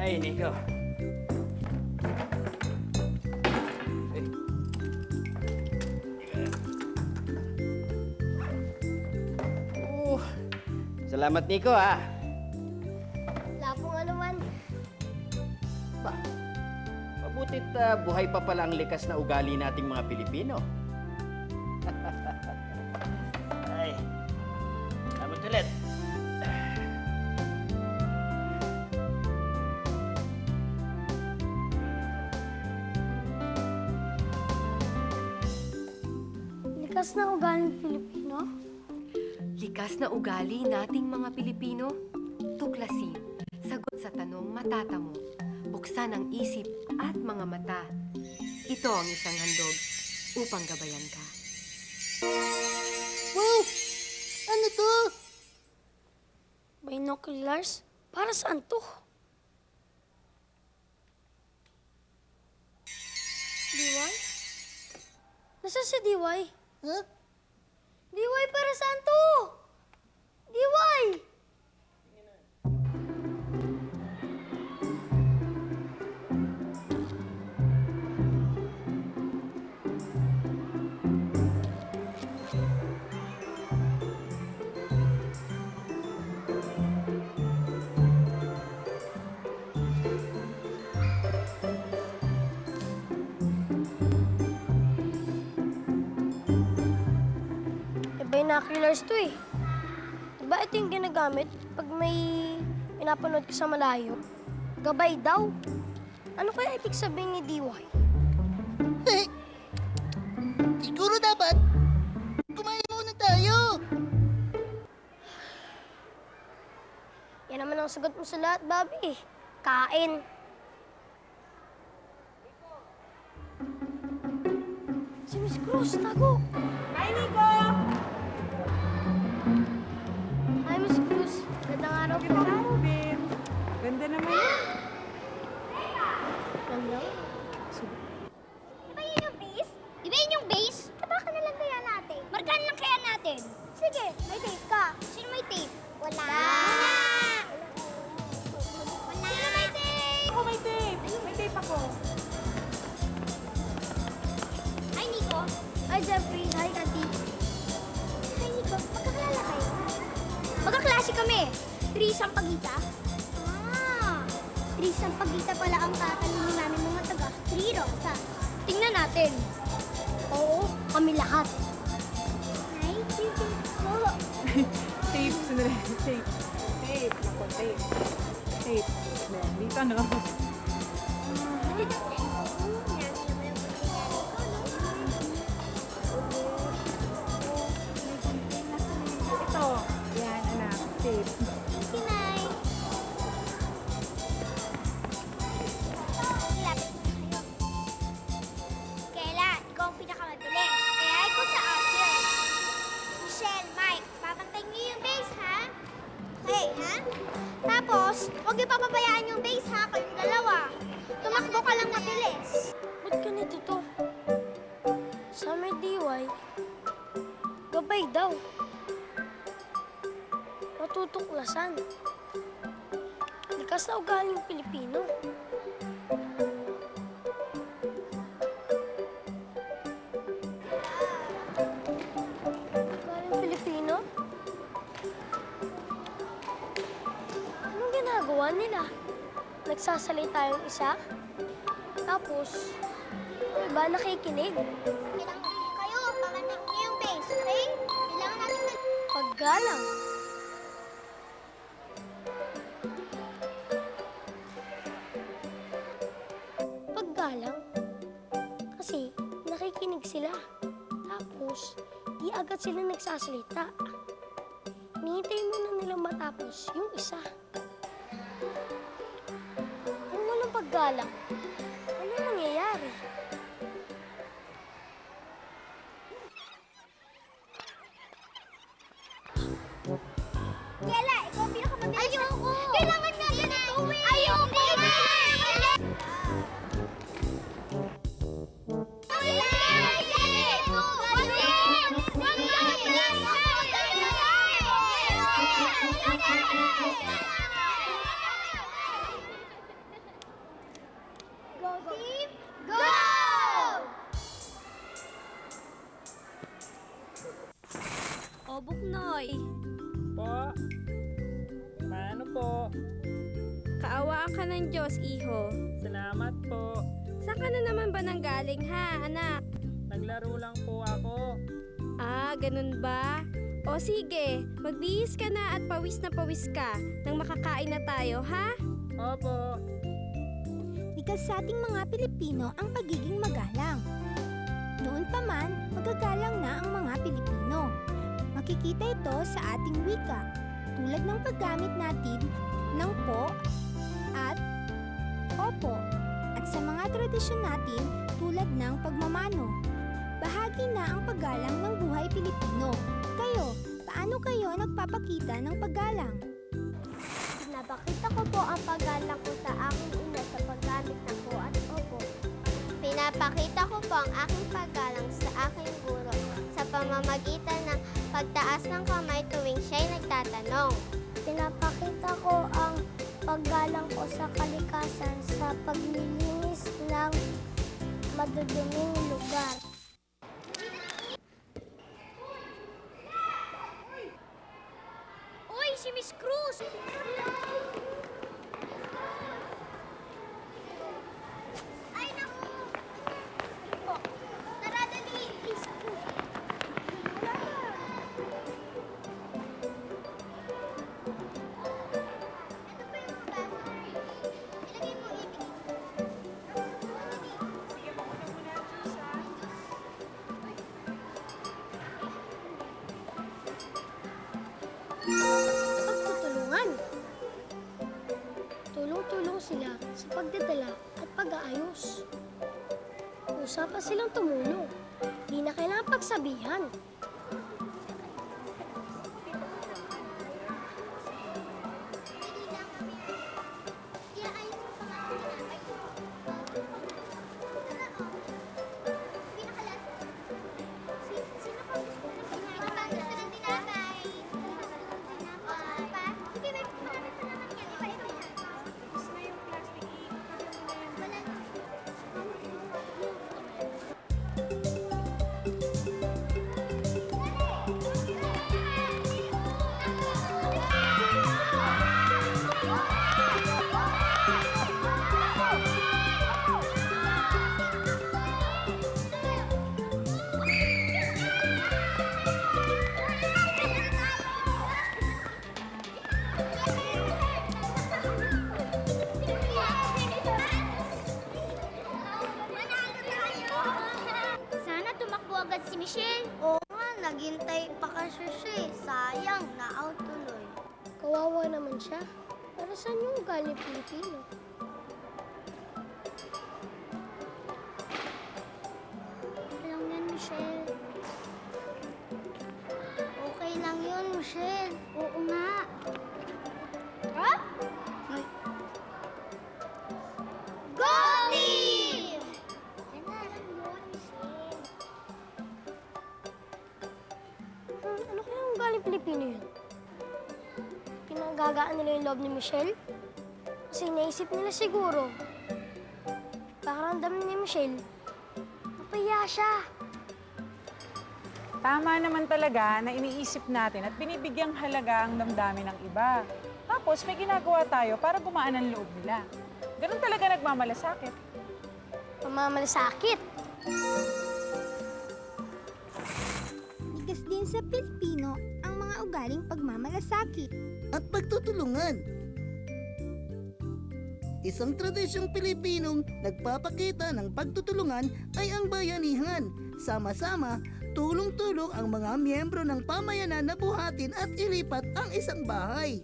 Ay, Nico. Uh, Salamat, Nico, ha. Wala pong anuman. Ba, mabutit buhay pa pala ang likas na ugali nating mga Pilipino. Ay, salamat ulit. Likas na ugaling Pilipino? Likas na ugali nating mga Pilipino. Tuklasin, sagot sa tanong matatamo, buksan ang isip at mga mata. Ito ang isang handog upang gabayan ka. Wow! Ano to? Binoculars? Para saan to? DY? Nasa si DY? Huh? DY, para saan to? DY! Binoculars to eh. Diba ito yung ginagamit pag may pinapanood ka sa malayo? Gabay daw. Ano kaya ibig sabihin ni DY? Siguro dapat kumain muna tayo. Yan naman ang sagot mo sa lahat, Bobby. Kain. Si Miss Cruz, tago. Hi, Nico! Hi, Miss Cruz. Gandang araw po. Gandang araw, Ben. Ganda naman yun. Ganda. Di ba yun yung base? Di ba yun yung base? Tapakan na lang kaya natin. Markahan lang kaya natin. Sige, may tape ka. Sino may tape? Wala. Wala. Sino may tape? Ako may tape. May tape ako. Ay, Nico. Hi, Jeffrey. Hi, Ati. Ay, Nico. Magkakalala kayo. Magkaklase kami. Trisang Pagita. Ah. Trisang Pagita pala ang tatanungin namin mga taga Trirosa. Tingnan natin. Oo, kami lahat. Ay, sige po. Tape. Sandali. Tape. Tape. Ako, tape. Tape. Dito, no? Ito. Yan, anak. Tape. Kinay. Lapit mo kayo. Kayla, ikaw ang pinakamabilis. Kaya ikaw sa outfield. Michelle, Mike, babantay niyo yung base, ha? Okay, ha? Tapos, huwag niyo papabayaan yung base, ha? Kayong dalawa. Tumakbo ka lang mabilis. Ba't ganito to? Sa may DY, gabay daw. Matutuklasan. Likas na ugaling Pilipino. Ugaling Pilipino? Anong ginagawa nila? Nagsasalita yung isa, tapos yung iba nakikinig. Kailangan kayo, pakandak niyo yung base, okay? Kailangan natin na... Paggalang. Paggalang? Kasi nakikinig sila. Tapos, di agad sila nagsasalita. Hinihintay muna nilang matapos yung isa. Kung walang paggalang, ano mangyayari? Kela, ikaw ang pinakamabilis. Ayoko! Kailangan nga ganito eh! Ayoko! Pagpapawaan ka ng Diyos, iho. Salamat po. Saan ka na naman ba nanggaling, ha, anak? Naglaro lang po ako. Ah, ganun ba? O sige, magbihis ka na at pawis na pawis ka nang makakain na tayo, ha? Opo. Likas sa ating mga Pilipino ang pagiging magalang. Noon pa man, magagalang na ang mga Pilipino. Makikita ito sa ating wika, tulad ng paggamit natin ng po at opo, at sa mga tradisyon natin tulad ng pagmamano. Bahagi na ang paggalang ng buhay Pilipino. Kayo, paano kayo nagpapakita ng paggalang? Pinapakita ko po ang paggalang ko sa aking ina sa paggamit ng po at opo. Pinapakita ko po ang aking paggalang sa aking guro sa pamamagitan ng pagtaas ng kamay tuwing siya'y nagtatanong. Pinapakita ko ang paggalang ko sa kalikasan sa paglilinis ng maduduming lugar. Uy, si Miss Cruz! Ay, naku! Tara, dali! Please. Ito pa yung mga baso. Ilagay mo ibig. Sige, mauna muna ang juice, ha? Pagtutulungan. Tulong-tulong sila sa pagdadala at pag-aayos. Usapan silang tumulong. Di na kailangan pagsabihan. Dali lang kami. Iaayos mo pa nga ang tinapay. Tara, oh. Pinakalas. Sino pa gusto ng tinapay? Papa, gusto ng tinapay. Pa, sige, may marami pa naman yan. Iba-iba yan. Tapos na yung plastic. Ikagay mo na yan. Wala na. Sana tumakbo agad si Michelle. Oo nga, naghintay pa kasi siya eh. Sayang, na-out tuloy. Kawawa naman siya. Para saan yung galing Pilipino? Lang yan, Michelle. Okay lang yun, Michelle. Oo nga. Ha? Ay. Go team! Yan na lang yun, Michelle. Ano kaya yung galing Pilipino yun? Pinanggagaan nila yung loob ni Michelle? Kasi naisip nila siguro. Pakaramdam ni Michelle, napaya siya. Tama naman talaga na iniisip natin at binibigyang halaga ang damdamin ng iba. Tapos may ginagawa tayo para gumaan ang loob nila. Ganun talaga nagmamalasakit. Pamamalasakit. Likas din sa Pilipino ang mga ugaling pagmamalasakit. At pagtutulungan. Isang tradisyong Pilipinong nagpapakita ng pagtutulungan ay ang bayanihan. Sama-sama, tulong-tulong ang mga miyembro ng pamayanan na buhatin at ilipat ang isang bahay.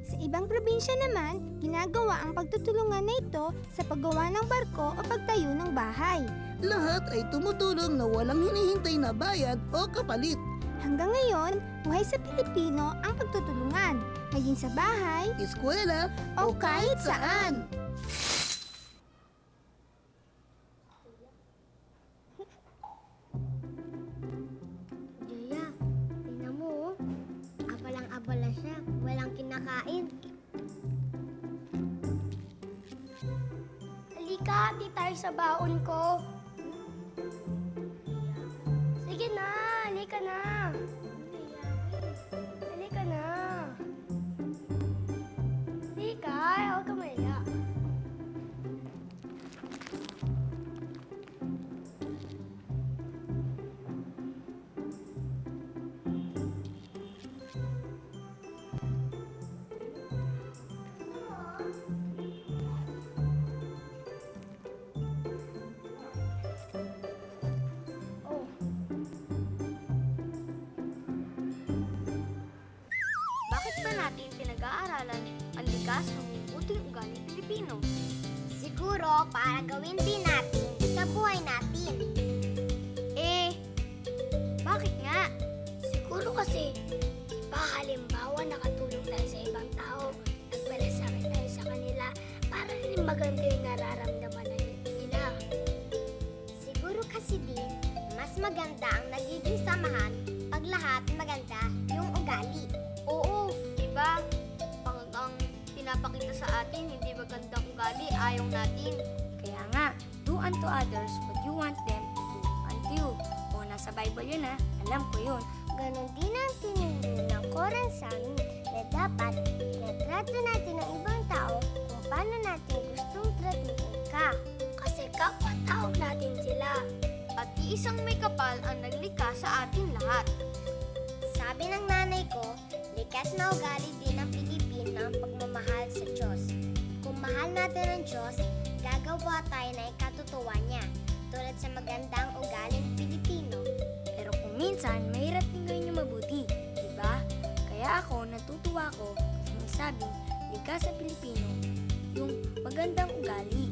Sa ibang probinsya naman, ginagawa ang pagtutulungan na ito sa paggawa ng barko o pagtayo ng bahay. Lahat ay tumutulong na walang hinihintay na bayad o kapalit. Hanggang ngayon, buhay sa Pilipino ang pagtutulungan, maging sa bahay Eskwela o kahit saan. Jaya, tingnan mo, oh. Abalang-abala siya. Walang kinakain. Halika, hati tayo sa baon ko. Sige na, halika na. Halika na. Halika, huwag ka maya. likas ang mabuting ugali Pilipino? Siguro para gawin din natin sa buhay natin. Bakit nga? Siguro kasi, halimbawa nakatulong tayo sa ibang tao, nagmalasakit tayo sa kanila, para rin maganda yung nararamdaman nila. Siguro kasi din, mas maganda ang nagiging samahan pag lahat maganda yung ugali. Oo, diba? Pag ang pinapakita sa atin, hindi magandang ugali, ayaw natin. Kaya nga, do unto others what you want them to do unto you. O nasa Bible yun alam ko yun. Ganon din ang tinuro ng Koran sa amin na dapat tinatrato natin ang ibang tao kung paano natin gustong tratuhin ka. Kasi kapwa-tao natin sila. At iisang may kapal ang naglikha sa atin lahat. Sabi ng nanay ko, likas na ugali din ng Pilipino ang pagmamahal sa Diyos. Kung mahal natin ang Diyos, gagawa tayo na ikatutuwa niya, tulad sa magandang ugaling Pilipino. Pero kung minsan, mahirap din gawin yung mabuti. Diba? Kaya ako, natutuwa ko kasi sabing likas sa Pilipino yung magandang ugali.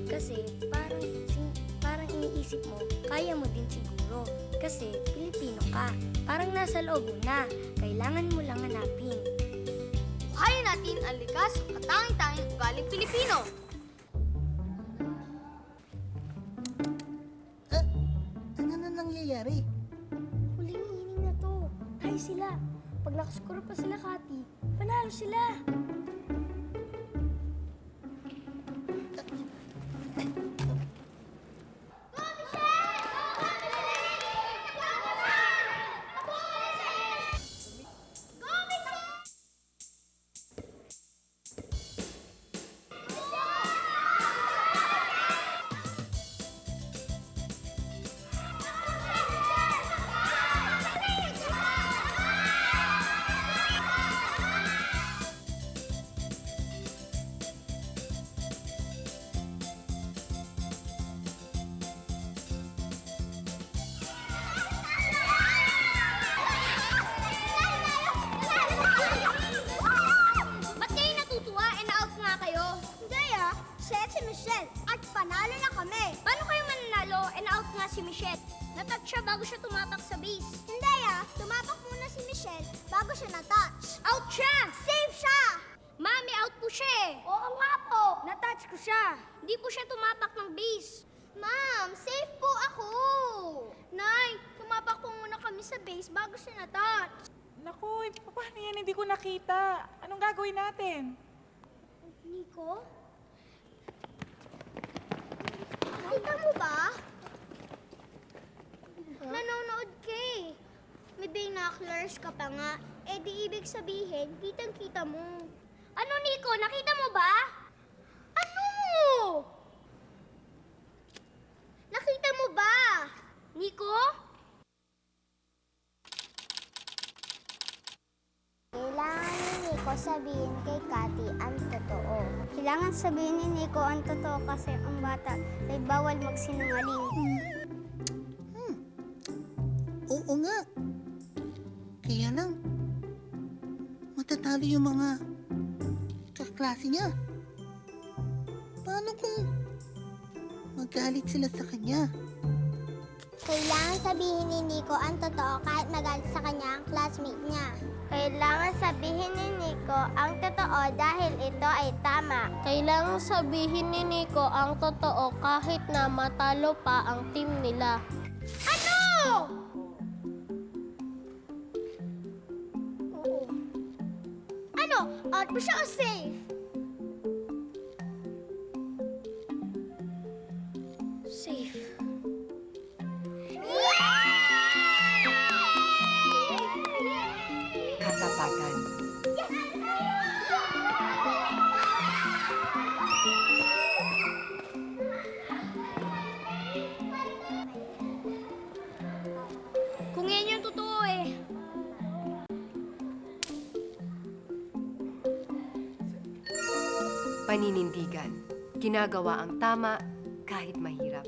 Kasi parang iniisip mo, kaya mo din siguro. Kasi Pilipino ka. Parang nasa loob mo na. Kailangan mo lang hanapin. Buhayin natin ang likas at katanging-tanging ugaling Pilipino. Ano na nangyayari? Huling inning na to. Hay sila. Pag nakascore pa sila, Kati, panalo sila. Ba't kayo natutuwa? Na-out nga kayo. Hindi set si Michelle at panalo na kami. Paano kayo mananalo? Na-out nga si Michelle. Natouch siya bago siya tumapak sa base. Hindi tumapak muna si Michelle bago siya natouch. Out siya! Save siya! Mami, out po siya Oo nga po. Natouch ko siya. Hindi po siya tumapak ng base. Ma'am, safe po ako. Nay, tumapak po muna kami sa base bago siya natouch. Naku, paano yan? Hindi ko nakita. Anong gagawin natin? Nico? Nakita mo ba? Nanonood ka May binoculars ka pa nga. Di ibig sabihin, kitang-kita mo. Ano, Nico? Nakita mo ba? Ano? Nakita mo ba? Nico? Kailangan ni Nico sabihin kay Kati ang totoo. Kailangan sabihin ni Nico ang totoo kasi ang bata ay bawal magsinungaling. Oo nga. Kaya lang, matatalo yung mga kaklase niya. Paano kung magalit sila sa kanya? Kailangan sabihin ni Nico ang totoo kahit magalit sa kanya ang classmate niya. Kailangan sabihin ni Nico ang totoo dahil ito ay tama. Kailangan sabihin ni Nico ang totoo kahit na matalo pa ang team nila. Ano? Oo. Ano? Out mo siya o safe? Safe. Katapatan. Kung yan yung totoo Paninindigan. Ginagawa ang tama kahit mahirap.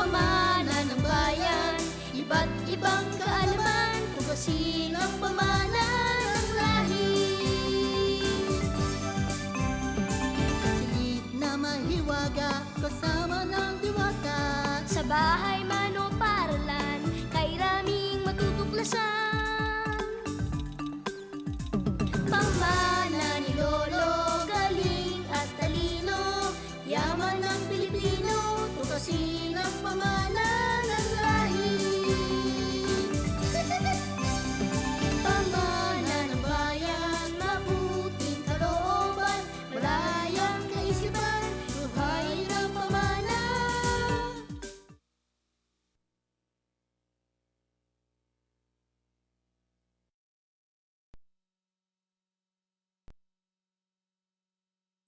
pamana ng bayan. Iba't ibang kaalaman, tugasin ang pamana ng lahi. Silid na mahiwaga, kasama ng diwata. Sa bahay